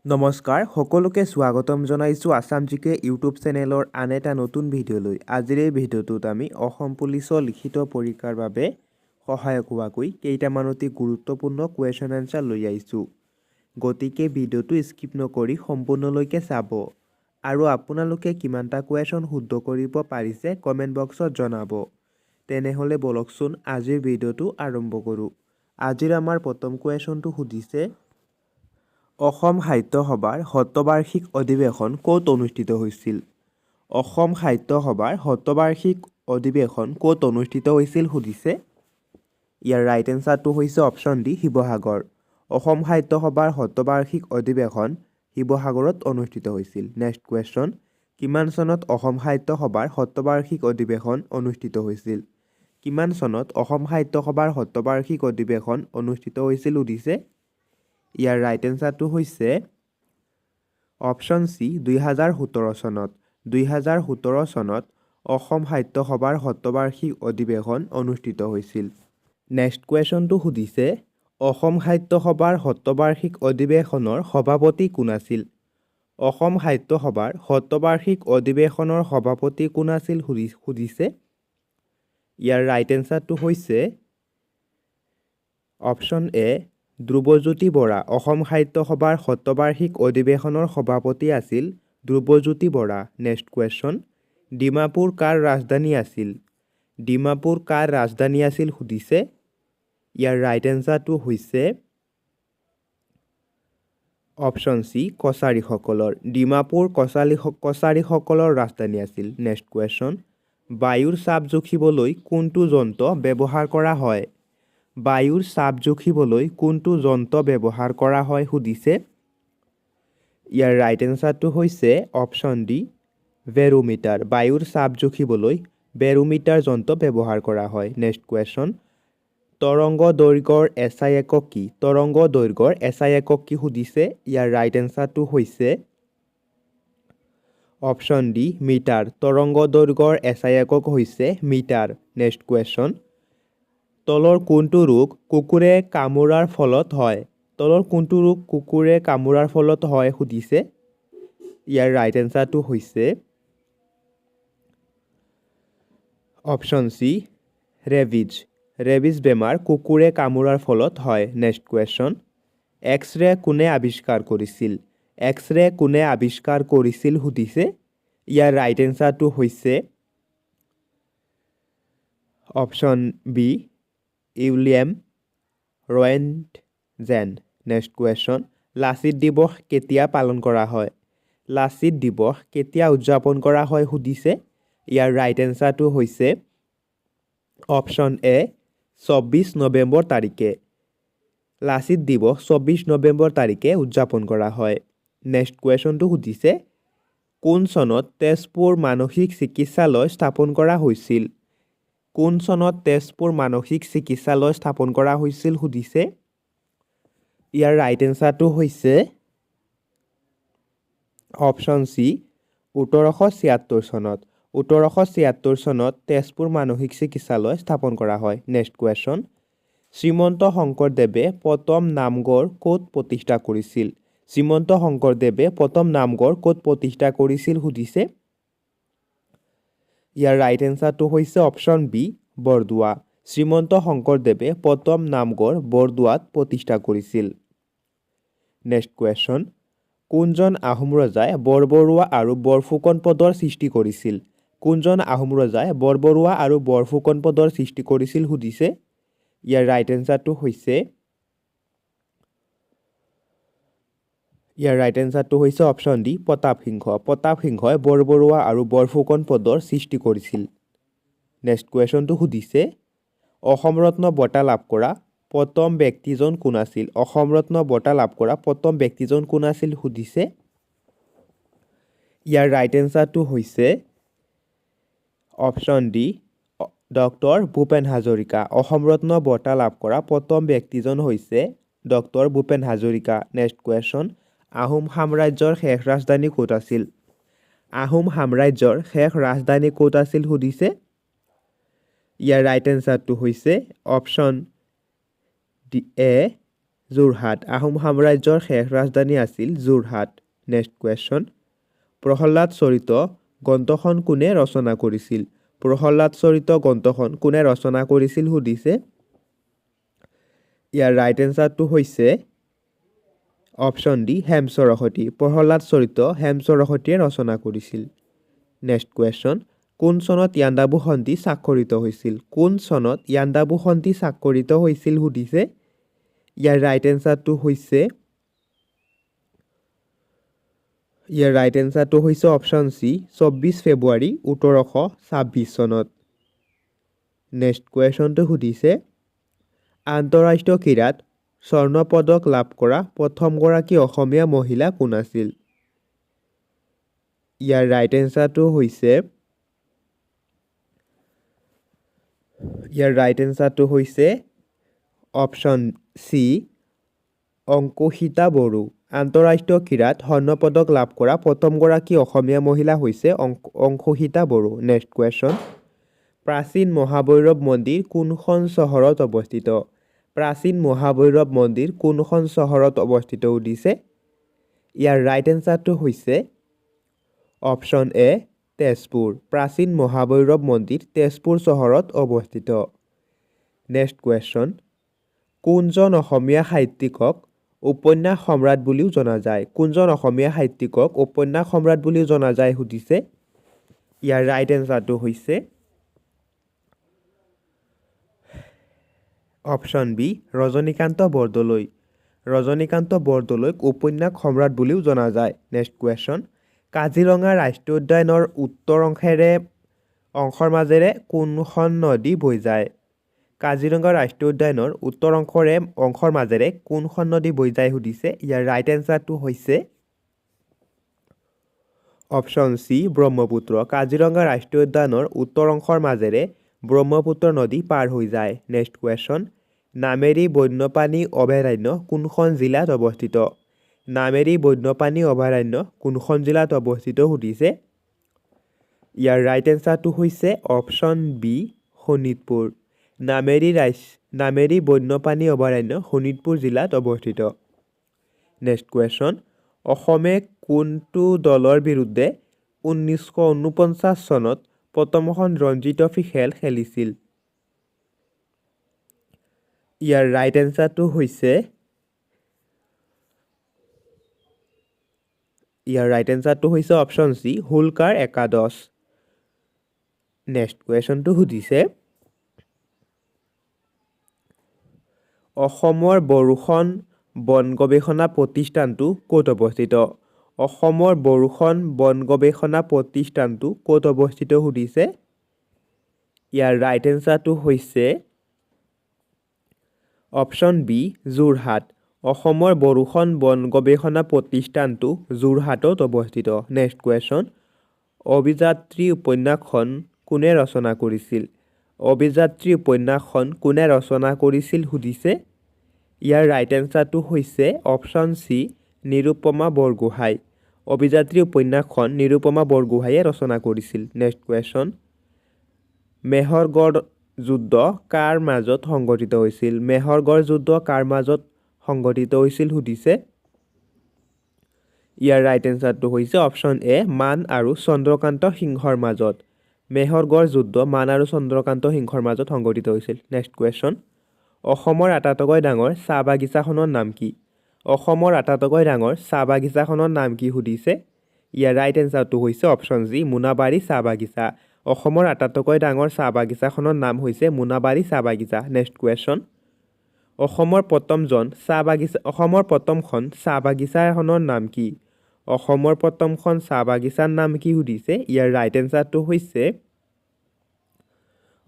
নমস্কাৰ সকলোকে স্বাগতম জনাইছোঁ আসাম জিকে ইউটিউব চেনেলৰ আন এটা নতুন ভিডিঅ'লৈ। আজিৰ এই ভিডিঅ'টোত আমি অসম পুলিচৰ লিখিত পৰীক্ষাৰ বাবে সহায়ক হোৱাকৈ কেইটামান অতি গুৰুত্বপূৰ্ণ কুৱেশ্যন এনচাৰ লৈ আহিছোঁ। গতিকে ভিডিঅ'টো স্কিপ নকৰি সম্পূৰ্ণলৈকে চাব আৰু আপোনালোকে কিমানটা কুৱেশ্যন শুদ্ধ কৰিব পাৰিছে কমেণ্ট বক্সত জনাব। তেনেহ'লে বলকচোন আজিৰ ভিডিঅ'টো আৰম্ভ কৰোঁ। আজিৰ আমাৰ প্ৰথম কুৱেশ্যনটো সুধিছে, অসম সাহিত্য সভাৰ শতবাৰ্ষিক অধিৱেশন ক'ত অনুষ্ঠিত হৈছিল? অসম সাহিত্য সভাৰ শতবাৰ্ষিক অধিৱেশন ক'ত অনুষ্ঠিত হৈছিল সুধিছে। ইয়াৰ ৰাইট এনচাৰটো হৈছে অপশ্যন ডি, শিৱসাগৰ। অসম সাহিত্য সভাৰ শতবাৰ্ষিক অধিৱেশন শিৱসাগৰত অনুষ্ঠিত হৈছিল। নেক্সট কুৱেশ্যন, কিমান চনত অসম সাহিত্য সভাৰ শতবাৰ্ষিক অধিৱেশন অনুষ্ঠিত হৈছিল? কিমান চনত অসম সাহিত্য সভাৰ শতবাৰ্ষিক অধিৱেশন অনুষ্ঠিত হৈছিল সুধিছে। ইয়াৰ ৰাইট এনচাৰটো হৈছে অপশ্যন চি, 2017 চনত। 2017 চনত অসম সাহিত্য সভাৰ শতবাৰ্ষিক অধিৱেশন অনুষ্ঠিত হৈছিল। নেক্সট কুৱেশ্যনটো সুধিছে, অসম সাহিত্য সভাৰ শতবাৰ্ষিক অধিৱেশনৰ সভাপতি কোন আছিল? অসম সাহিত্য সভাৰ শতবাৰ্ষিক অধিৱেশনৰ সভাপতি কোন আছিল সুধিছে। ইয়াৰ ৰাইট এনচাৰটো হৈছে অপশ্যন এ, ধ্ৰুৱজ্যোতি বৰা। অসম সাহিত্য সভাৰ শতবাৰ্ষিক অধিৱেশনৰ সভাপতি আছিল ধ্ৰুৱজ্যোতি বৰা। নেক্সট কুৱেশ্যন, ডিমাপুৰ কাৰ ৰাজধানী আছিল? ডিমাপুৰ কাৰ ৰাজধানী আছিল সুধিছে। ইয়াৰ ৰাইট এনচাৰটো হৈছে অপশ্যন চি, কছাৰীসকলৰ। ডিমাপুৰ কছাৰীসকলৰ ৰাজধানী আছিল। নেক্সট কুৱেশ্যন, বায়ুৰ চাপ জুখিবলৈ কোনটো যন্ত্ৰ ব্যৱহাৰ কৰা হয়? বায়ুৰ চাপ জুখিবলৈ কোনটো যন্ত্ৰ ব্যৱহাৰ কৰা হয় সুধিছে। ইয়াৰ ৰাইট এনচাৰটো হৈছে অপশ্যন ডি, বেৰোমিটাৰ। বায়ুৰ চাপ জুখিবলৈ বেৰোমিটাৰ যন্ত্ৰ ব্যৱহাৰ কৰা হয়। নেক্সট কুৱেশ্যন, তৰংগ দৈৰ্ঘ্যৰ এছআই একক কি? তৰংগ দৈৰ্ঘ্যৰ এছআই একক কি সুধিছে। ইয়াৰ ৰাইট এনচাৰটো হৈছে অপশ্যন ডি, মিটাৰ। তৰংগ দৈৰ্ঘ্যৰ এছআই একক হৈছে মিটাৰ। নেক্সট কুৱেশ্যন, তলৰ কোনটো ৰোগ কুকুৰে কামোৰাৰ ফলত হয়? তলৰ কোনটো ৰোগ কুকুৰে কামোৰাৰ ফলত হয় সুধিছে। ইয়াৰ ৰাইট এনচাৰটো হৈছে অপশ্যন চি, ৰেবিজ। ৰেবিজ বেমাৰ কুকুৰে কামোৰাৰ ফলত হয়। নেক্সট কুৱেশ্যন, এক্স-ৰে কোনে আৱিষ্কাৰ কৰিছিল? এক্স-ৰে কোনে আৱিষ্কাৰ কৰিছিল সুধিছে। ইয়াৰ ৰাইট এনচাৰটো হৈছে option B, William Roentgen. Next question, Lachit Divas কেতিয়া পালন কৰা হয়? লাচিত দিৱস কেতিয়া উদযাপন কৰা হয় সুধিছে। ইয়াৰ ৰাইট এনচাৰটো হৈছে অপশ্যন এ, 24 নৱেম্বৰ তাৰিখে। লাচিত দিৱস 24 নৱেম্বৰ তাৰিখে উদযাপন কৰা হয়। নেক্সট কুৱেশ্যনটো সুধিছে, কোন চনত তেজপুৰ মানসিক চিকিৎসালয় স্থাপন কৰা হৈছিল? কোন চনত তেজপুৰ মানসিক চিকিৎসালয় স্থাপন কৰা হৈছিল সুধিছে। ইয়াৰ ৰাইট এনচাৰটো হৈছে অপশ্যন চি, 1876 চনত। 1876 চনত তেজপুৰ মানসিক চিকিৎসালয় স্থাপন কৰা হয়। নেক্সট কুৱেশ্যন, শ্ৰীমন্ত শংকৰদেৱে প্ৰথম নামঘৰ ক'ত প্ৰতিষ্ঠা কৰিছিল? শ্ৰীমন্ত শংকৰদেৱে প্ৰথম নামঘৰ ক'ত প্ৰতিষ্ঠা কৰিছিল সুধিছে। ইয়াৰ ৰাইট এনচাৰটো হৈছে অপশ্যন বি, বৰদোৱা। শ্ৰীমন্ত শংকৰদেৱে প্ৰথম নামঘৰ বৰদোৱাত প্ৰতিষ্ঠা কৰিছিল। নেক্সট কুৱেশ্যন, কোনজন আহোম ৰজাই বৰবৰুৱা আৰু বৰফুকন পদৰ সৃষ্টি কৰিছিল? কোনজন আহোম ৰজাই বৰবৰুৱা আৰু বৰফুকন পদৰ সৃষ্টি কৰিছিল সুধিছে। ইয়াৰ ৰাইট এনচাৰটো হৈছে অপশ্যন ডি, প্ৰতাপ সিংহ। প্ৰতাপ সিংহই বৰবৰুৱা আৰু বৰফুকন পদৰ সৃষ্টি কৰিছিল। নেক্সট কুৱেশ্যনটো সুধিছে, অসম ৰত্ন বঁটা লাভ কৰা প্ৰথম ব্যক্তিজন কোন আছিল? অসম ৰত্ন বঁটা লাভ কৰা প্ৰথম ব্যক্তিজন কোন আছিল সুধিছে। ইয়াৰ ৰাইট এনচাৰটো হৈছে option D, doctor Bhupen Hazarika. Asom Ratna বঁটা লাভ কৰা প্ৰথম ব্যক্তিজন হৈছে doctor Bhupen Hazarika. Next question, Ahom সাম্ৰাজ্যৰ শেষ ৰাজধানী ক'ত আছিল? আহোম সাম্ৰাজ্যৰ শেষ ৰাজধানী ক'ত আছিল সুধিছে। ইয়াৰ ৰাইট এনচাৰটো হৈছে অপশ্যন এ, যোৰহাট আহোম সাম্ৰাজ্যৰ শেষ ৰাজধানী আছিল যোৰহাট নেক্সট কুৱেশ্যন প্ৰহ্লাদ চৰিত গ্ৰন্থখন কোনে ৰচনা কৰিছিল প্ৰহ্লাদ চৰিত গ্ৰন্থখন কোনে ৰচনা কৰিছিল সুধিছে ইয়াৰ ৰাইট এনসাৰটো হৈছে অপশ্যন ডি হেমচৰসতী প্ৰহ্লাদ চৰিত হেমচৰসতীয়ে ৰচনা কৰিছিল নেক্সট কুৱেশ্যন কোন চনত ইয়াণ্ডাবু সন্ধি স্বাক্ষৰিত হৈছিল কোন চনত ইয়াণ্ডাবু সন্ধি স্বাক্ষৰিত হৈছিল সুধিছে ইয়াৰ ৰাইট এনসাৰটো হৈছে অপশ্যন সি 24 ফেব্ৰুৱাৰী 1826 চনত নেক্সট কুৱেশ্যনটো সুধিছে আন্তঃৰাষ্ট্ৰীয় ক্ৰীড়াত স্বৰ্ণ পদক লাভ কৰা প্ৰথমগৰাকী অসমীয়া মহিলা কোন আছিল ইয়াৰ ৰাইট এনসাৰটো হৈছে অপশ্যন সি অংকুশিতা বড়ো আন্তঃৰাষ্ট্ৰীয় ক্ৰীড়াত স্বৰ্ণ পদক লাভ কৰা প্ৰথমগৰাকী অসমীয়া মহিলা হৈছে অংকুশিতা বড়ো নেক্সট কুৱেশ্যন প্ৰাচীন মহাভৈৰৱ মন্দিৰ কোনখন চহৰত অৱস্থিত প্ৰাচীন মহাভৈৰৱ মন্দিৰ কোনখন চহৰত অৱস্থিত সুধিছে ইয়াৰ ৰাইট এনসাৰটো হৈছে অপশ্যন এ তেজপুৰ প্ৰাচীন মহাভৈৰৱ মন্দিৰ তেজপুৰ চহৰত অৱস্থিত নেক্সট কুৱেশ্যন কোনজন অসমীয়া সাহিত্যিকক উপন্যাস সম্ৰাট বুলিও জনা যায় কোনজন অসমীয়া সাহিত্যিকক উপন্যাস সম্ৰাট বুলিও জনা যায় সুধিছে ইয়াৰ ৰাইট এনসাৰটো হৈছে অপশ্যন বি ৰজনীকান্ত বৰদলৈক উপন্যাস সম্ৰাট বুলিও জনা যায় নেক্সট কুৱেশ্যন কাজিৰঙা ৰাষ্ট্ৰীয় উদ্যানৰ উত্তৰ অংশৰ মাজেৰে কোনখন নদী বৈ যায় কাজিৰঙা ৰাষ্ট্ৰীয় উদ্যানৰ উত্তৰ অংশৰ মাজেৰে কোনখন নদী বৈ যায় সুধিছে ইয়াৰ ৰাইট এনসাৰটো হৈছে অপশ্যন সি ব্ৰহ্মপুত্ৰ কাজিৰঙা ৰাষ্ট্ৰীয় উদ্যানৰ উত্তৰ অংশৰ মাজেৰে ব্ৰহ্মপুত্ৰ নদী পাৰ হৈ যায় নেক্সট কুৱেশ্যন নামেৰী বন্যপ্ৰাণী অভয়াৰণ্য কোনখন জিলাত অৱস্থিত নামেৰী বন্যপ্ৰাণী অভয়াৰণ্য কোনখন জিলাত অৱস্থিত সুধিছে ইয়াৰ ৰাইট এনসাৰটো হৈছে অপশ্যন বি শোণিতপুৰ নামেৰী বন্যপ্ৰাণী অভয়াৰণ্য শোণিতপুৰ জিলাত অৱস্থিত নেক্সট কুৱেশ্যন অসমে কোনটো দলৰ বিৰুদ্ধে 1949 চনত প্ৰথমখন ৰঞ্জী ট্ৰফী খেল খেলিছিল ইয়াৰ ৰাইট এনসাৰটো হৈছে অপশ্যন সি হুলকাৰ একাদশ নেক্সট কুৱেশ্যনটো সুধিছে অসমৰ বৰোখন বন গৱেষণা প্ৰতিষ্ঠানটো ক'ত অৱস্থিত অসমৰ বৰোখন বন গৱেষণা প্ৰতিষ্ঠানটো ক'ত অৱস্থিত সুধিছে ইয়াৰ ৰাইট এনসাৰটো হৈছে অপশ্যন বি যোৰহাট অসমৰ বৰোখন বন গৱেষণা প্ৰতিষ্ঠানটো যোৰহাটত অৱস্থিত নেক্সট কুৱেশ্যন অভিযাত্ৰী উপন্যাসখন কোনে ৰচনা কৰিছিল সুধিছে ইয়াৰ ৰাইট এনসাৰটো হৈছে অপশ্যন সি নিৰুপমা বৰগোহাঁই অভিযাত্ৰী উপন্যাসখন নিৰুপমা বৰগোহাঁয়ে ৰচনা কৰিছিল নেক্সট কুৱেশ্যন মেহৰগড় যুদ্ধ কাৰ মাজত সংঘটিত হৈছিল সুধিছে ইয়াৰ ৰাইট এনসাৰটো হৈছে অপশ্যন এ মান আৰু চন্দ্ৰকান্ত সিংহৰ মাজত মেহৰগড় যুদ্ধ মান আৰু চন্দ্ৰকান্ত সিংহৰ মাজত সংঘটিত হৈছিল নেক্সট কুৱেশ্যন অসমৰ আটাইতকৈ ডাঙৰ চাহ বাগিচাখনৰ নাম কি সুধিছে ইয়াৰ ৰাইট এনসাৰটো হৈছে অপশ্যন জি মোনাবাৰী চাহ বাগিচা অসমৰ আটাইতকৈ ডাঙৰ চাহ বাগিচাখনৰ নাম হৈছে মোনাবাৰী চাহ বাগিচা নেক্সট কুৱেশ্যন অসমৰ প্ৰথমখন চাহ বাগিচাখনৰ নাম কি সুধিছে ইয়াৰ ৰাইট এনসাৰটো হৈছে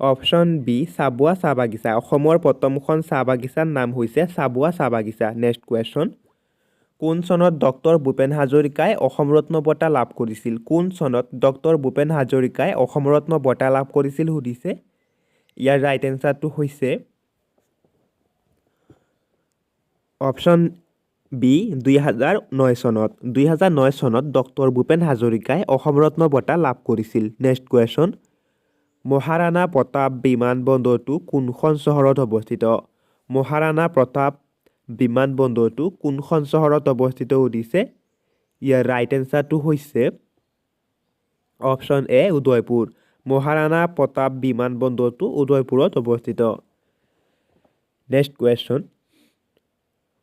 অপশ্যন বি চাবুৱা চাহ বাগিচা অসমৰ প্ৰথমখন চাহ বাগিচাৰ নাম হৈছে চাবুৱা চাহ বাগিচা নেক্সট কুৱেশ্যন কোন চনত ডক্টৰ ভূপেন হাজৰিকাই অসম ৰত্ন বঁটা লাভ কৰিছিল সুধিছে ইয়াৰ ৰাইট এনসাৰটো হৈছে অপশ্যন বি 2009 চনত ডক্টৰ ভূপেন হাজৰিকাই অসম ৰত্ন বঁটা লাভ কৰিছিল নেক্সট কুৱেশ্যন মহাৰাণা প্ৰতাপ বিমানবন্দৰটো কোনখন চহৰত অৱস্থিত মহাৰাণা প্ৰতাপ বিমানবন্দৰটো কোনখন চহৰত অৱস্থিত সুধিছে ইয়াৰ ৰাইট এনসাৰটো হৈছে অপশ্যন এ উদয়পুৰ মহাৰাণা প্ৰতাপ বিমানবন্দৰটো উদয়পুৰত অৱস্থিত নেক্সট কুৱেশ্যন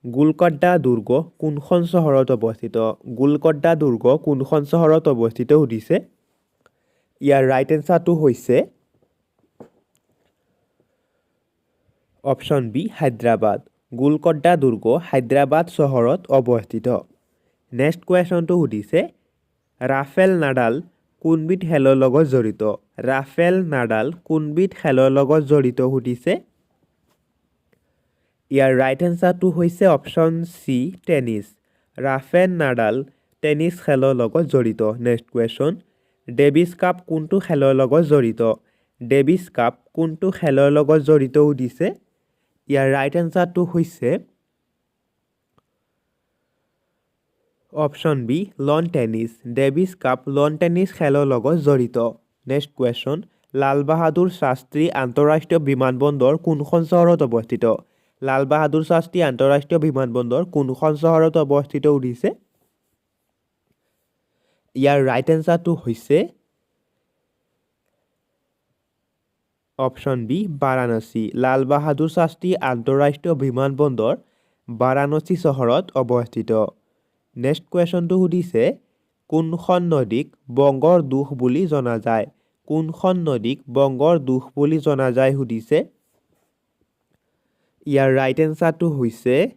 গোলকণ্ডা দুৰ্গ কোনখন চহৰত অৱস্থিত গোলকণ্ডা দুৰ্গ কোনখন চহৰত অৱস্থিত সুধিছে ইয়াৰ ৰাইট এনসাৰটো হৈছে অপশ্যন বি হায়দৰাবাদ গোলকণ্ডা দুৰ্গ হায়দৰাবাদ চহৰত অৱস্থিত নেক্সট কুৱেশ্যনটো সুধিছে ৰাফেল নাডাল কোনবিধ খেলৰ লগত জড়িত ৰাফেল নাডাল কোনবিধ খেলৰ লগত জড়িত সুধিছে ইয়াৰ ৰাইট এনসাৰটো হৈছে option C tennis Rafael Nadal tennis খেলৰ লগত জড়িত নেক্সট কুৱেশ্যন ডেভিছ কাপ কোনটো খেলৰ লগত জড়িত ডেভিছ কাপ কোনটো খেলৰ লগত জড়িত সুধিছে ইয়াৰ ৰাইট এনসাৰটো হৈছে option B lawn tennis Davis cup lawn tennis খেলৰ লগত জড়িত নেক্সট কুৱেশ্যন লাল বাহাদুৰ শাস্ত্ৰী আন্তঃৰাষ্ট্ৰীয় বিমানবন্দৰ কোনখন চহৰত অৱস্থিত লাল বাহাদুৰ শাস্ত্ৰী আন্তঃৰাষ্ট্ৰীয় বিমানবন্দৰ কোনখন চহৰত অৱস্থিত সুধিছে ইয়াৰ ৰাইট এনসাৰটো হৈছে অপশ্যন বি বাৰাণসী লাল বাহাদুৰ শাস্ত্ৰী আন্তঃৰাষ্ট্ৰীয় বিমানবন্দৰ বাৰাণসী চহৰত অৱস্থিত নেক্সট কুৱেশ্যনটো সুধিছে কোনখন নদীক বংগৰ দুখ বুলি জনা যায় কোনখন নদীক বংগৰ দুখ বুলি জনা যায় সুধিছে ইয়াৰ ৰাইট এনসাৰটো হৈছে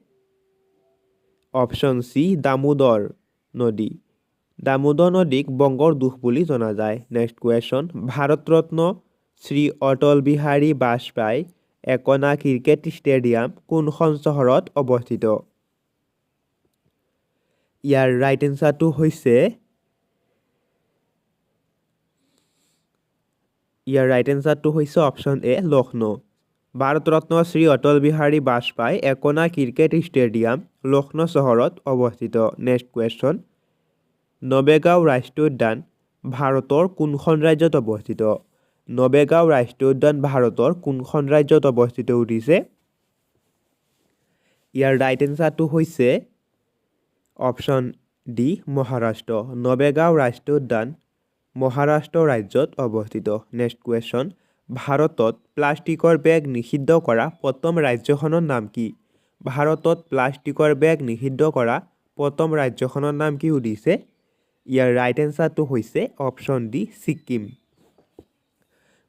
অপশ্যন চি দামোদৰ নদী দামোদৰ নদীক বংগৰ দুখ বুলি জনা যায় নেক্সট কুৱেশ্যন ভাৰতৰত্ন শ্ৰী অটল বিহাৰী বাজপেয়ী একনা ক্ৰিকেট ষ্টেডিয়াম কোনখন চহৰত অৱস্থিত ইয়াৰ ৰাইট এনসাৰটো হৈছে অপশ্যন এ লক্ষ্ণৌ ভাৰতৰত্ন শ্ৰী অটল বিহাৰী বাজপেয়ী একনা ক্ৰিকেট ষ্টেডিয়াম লক্ষ্ণৌ চহৰত অৱস্থিত নেক্সট কুৱেশ্যন নবেগাঁও ৰাষ্ট্ৰীয় উদ্যান ভাৰতৰ কোনখন ৰাজ্যত অৱস্থিত নবেগাঁও ৰাষ্ট্ৰীয় উদ্যান ভাৰতৰ কোনখন ৰাজ্যত অৱস্থিত সুধিছে ইয়াৰ ৰাইট এনসাৰটো হৈছে অপশ্যন ডি মহাৰাষ্ট্ৰ নবেগাঁও ৰাষ্ট্ৰীয় উদ্যান মহাৰাষ্ট্ৰ ৰাজ্যত অৱস্থিত নেক্সট কুৱেশ্যন ভাৰতত প্লাষ্টিকৰ বেগ নিষিদ্ধ কৰা প্ৰথম ৰাজ্যখনৰ নাম কি ভাৰতত প্লাষ্টিকৰ বেগ নিষিদ্ধ কৰা প্ৰথম ৰাজ্যখনৰ নাম কি সুধিছে ইয়াৰ ৰাইট এনসাৰটো হৈছে অপশ্যন ডি ছিকিম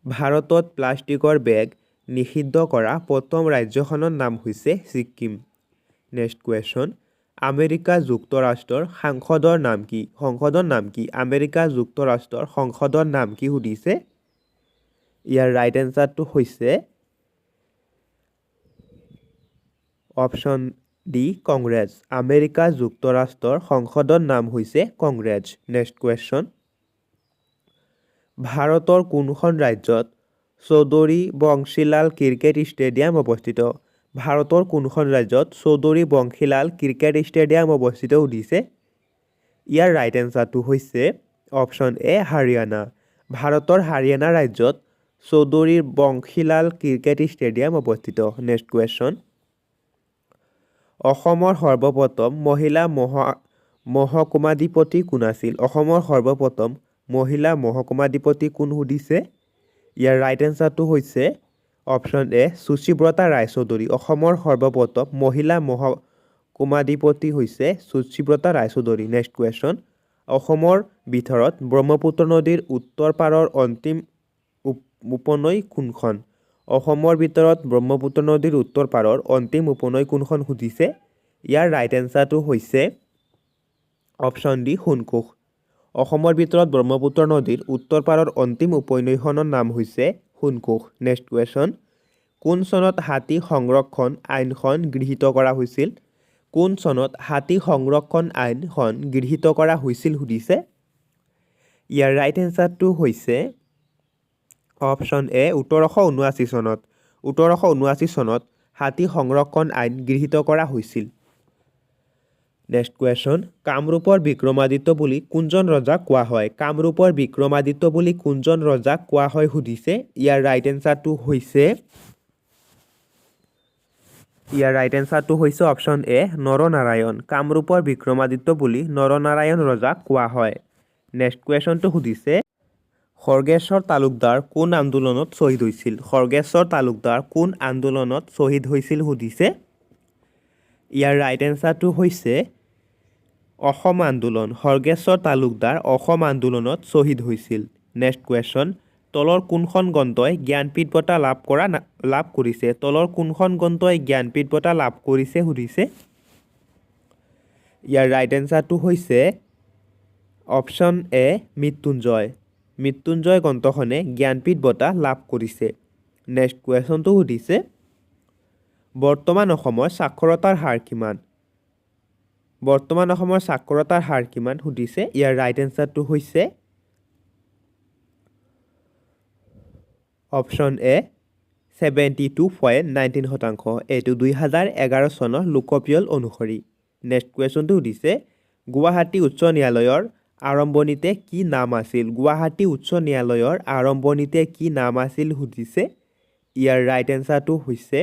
ভাৰতত প্লাষ্টিকৰ বেগ নিষিদ্ধ কৰা প্ৰথম ৰাজ্যখনৰ নাম হৈছে ছিকিম নেক্সট কুৱেশ্যন আমেৰিকা যুক্তৰাষ্ট্ৰৰ সংসদৰ নাম কি আমেৰিকা যুক্তৰাষ্ট্ৰৰ সংসদৰ নাম কি সুধিছে ইয়াৰ ৰাইট এনসাৰটো হৈছে অপশ্যন ডি কংগ্ৰেছ আমেৰিকা যুক্তৰাষ্ট্ৰৰ সংসদৰ নাম হৈছে কংগ্ৰেছ নেক্সট কুৱেশ্যন ভাৰতৰ কোনখন ৰাজ্যত চৌধুৰী বংশীলাল ক্ৰিকেট ষ্টেডিয়াম অৱস্থিত ভাৰতৰ কোনখন ৰাজ্যত চৌধুৰী বংশীলাল ক্ৰিকেট ষ্টেডিয়াম অৱস্থিত সুধিছে ইয়াৰ ৰাইট এনসাৰটো হৈছে অপশ্যন এ হাৰিয়ানা ভাৰতৰ হাৰিয়ানা ৰাজ্যত চৌধুৰী বংশীলাল ক্ৰিকেট ষ্টেডিয়াম অৱস্থিত নেক্সট কুৱেশ্যন অসমৰ সৰ্বপ্ৰথম মহিলা মহকুমাধিপতি কোন আছিল অসমৰ সৰ্বপ্ৰথম মহিলা মহকুমাধিপতি কোন সুধিছে ইয়াৰ ৰাইট এনসাৰটো হৈছে অপশ্যন এ সুচিব্ৰতা ৰায়চৌধুৰী অসমৰ সৰ্বপ্ৰথম মহিলা মহকুমাধিপতি হৈছে সুচিব্ৰতা ৰায়চৌধুৰী নেক্সট কুৱেশ্যন অসমৰ ভিতৰত ব্ৰহ্মপুত্ৰ নদীৰ উত্তৰ পাৰৰ অন্তিম উপনৈ কোনখন অসমৰ ভিতৰত ব্ৰহ্মপুত্ৰ নদীৰ উত্তৰ পাৰৰ অন্তিম উপনৈ কোনখন সুধিছে ইয়াৰ ৰাইট এনসাৰটো হৈছে অপশ্যন ডি সোণকোষ অসমৰ ভিতৰত ব্ৰহ্মপুত্ৰ নদীৰ উত্তৰ পাৰৰ অন্তিম উপনৈখনৰ নাম হৈছে সোণকোষ নেক্সট কুৱেশ্যন কোন চনত হাতী সংৰক্ষণ আইনখন গৃহীত কৰা হৈছিল কোন চনত হাতী সংৰক্ষণ আইনখন গৃহীত কৰা হৈছিল সুধিছে ইয়াৰ ৰাইট এনসাৰটো হৈছে অপশ্যন এ 1879 চনত 1879 চনত হাতী সংৰক্ষণ আইন গৃহীত কৰা হৈছিল নেক্সট কুৱেশ্যন কামৰূপৰ বিক্ৰমাদিত্য বুলি কোনজন ৰজাক কোৱা হয় কামৰূপৰ বিক্ৰমাদিত্য বুলি কোনজন ৰজাক কোৱা হয় সুধিছে ইয়াৰ ৰাইট এনসাৰটো হৈছে ইয়াৰ ৰাইট এনচাৰটো হৈছে অপশ্যন এ নৰনাৰায়ণ। কামৰূপৰ বিক্ৰমাদিত্য বুলি নৰনাৰায়ণ ৰজাক কোৱা হয়। নেক্সট কুৱেশ্যনটো সুধিছে খৰ্গেশ্বৰ তালুকদাৰ কোন আন্দোলনত শ্বহীদ হৈছিল? খৰ্গেশ্বৰ তালুকদাৰ কোন আন্দোলনত শ্বহীদ হৈছিল সুধিছে। ইয়াৰ ৰাইট এনচাৰটো হৈছে অসম আন্দোলন। খৰ্গেশ্বৰ তালুকদাৰ অসম আন্দোলনত শ্বহীদ হৈছিল। নেক্সট কুৱেশ্যন তলৰ কোনখন গ্ৰন্থই জ্ঞানপীঠ বঁটা লাভ কৰিছে? তলৰ কোনখন গ্ৰন্থই জ্ঞানপীঠ বঁটা লাভ কৰিছে সুধিছে। ইয়াৰ ৰাইট এনচাৰটো হৈছে অপশ্যন এ মৃত্যুঞ্জয়। মৃত্যুঞ্জয় গ্ৰন্থখনে জ্ঞানপীঠ বঁটা লাভ কৰিছে। নেক্সট কুৱেশ্যনটো সুধিছে বৰ্তমান অসমৰ সাক্ষৰতাৰ হাৰ কিমান? বৰ্তমান অসমৰ সাক্ষৰতাৰ হাৰ কিমান সুধিছে। ইয়াৰ ৰাইট এনচাৰটো হৈছে অপশ্যন এ 72.19%। এইটো 2011 চনৰ লোকপিয়ল অনুসৰি। নেক্সট কুৱেশ্যনটো সুধিছে গুৱাহাটী উচ্চ ন্যায়ালয়ৰ আৰম্ভণিতে কি নাম আছিল? গুৱাহাটী উচ্চ ন্যায়ালয়ৰ আৰম্ভণিতে কি নাম আছিল সুধিছে। ইয়াৰ ৰাইট এনচাৰটো হৈছে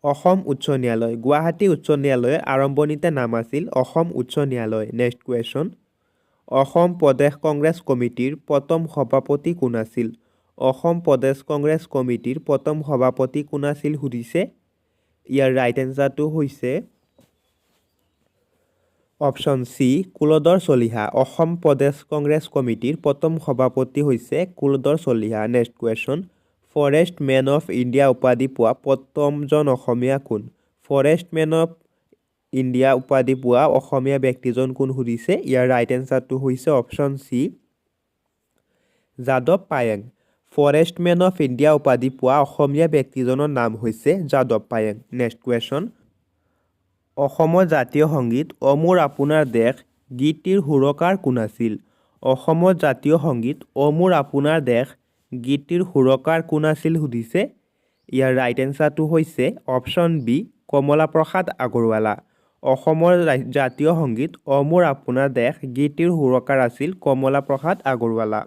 অসম উচ্চ ন্যায়ালয়। গুৱাহাটী উচ্চ ন্যায়ালয়ৰ আৰম্ভণিতে নাম আছিল অসম উচ্চ ন্যায়ালয়। নেক্সট কুৱেশ্যন অসম প্ৰদেশ কংগ্ৰেছ কমিটিৰ প্ৰথম সভাপতি কোন আছিল? অসম প্ৰদেশ কংগ্ৰেছ কমিটিৰ প্ৰথম সভাপতি কোন আছিল সুধিছে। ইয়াৰ ৰাইট এনচাৰটো হৈছে অপশ্যন চি কুলধৰ চলিহা। অসম প্ৰদেশ কংগ্ৰেছ কমিটিৰ প্ৰথম সভাপতি হৈছে Kuladhar Chaliha. Next question forest man of India উপাধি পোৱা প্ৰথমজন অসমীয়া কোন? ফৰেষ্ট মেন অফ ইণ্ডিয়া উপাধি পোৱা অসমীয়া ব্যক্তিজন কোন সুধিছে। ইয়াৰ ৰাইট এনচাৰটো হৈছে অপশ্যন চি যাদৱ Payeng. Forest man of India উপাধি পোৱা অসমীয়া ব্যক্তিজনৰ নাম হৈছে যাদৱ পায়েং। নেক্সট কুৱেশ্যন অসমৰ জাতীয় সংগীত অ মোৰ আপোনাৰ দেশ গীতটিৰ সুৰকাৰ কোন আছিল? অসমৰ জাতীয় সংগীত অ মোৰ আপোনাৰ দেশ গীতটিৰ সুৰকাৰ কোন আছিল সুধিছে। ইয়াৰ ৰাইট এনচাৰটো হৈছে অপশ্যন বি কমলা প্ৰসাদ আগৰৱালা। অসমৰ জাতীয় সংগীত অ মোৰ আপোনাৰ দেশ গীতটিৰ সুৰকাৰ আছিল কমলা প্ৰসাদ আগৰৱালা।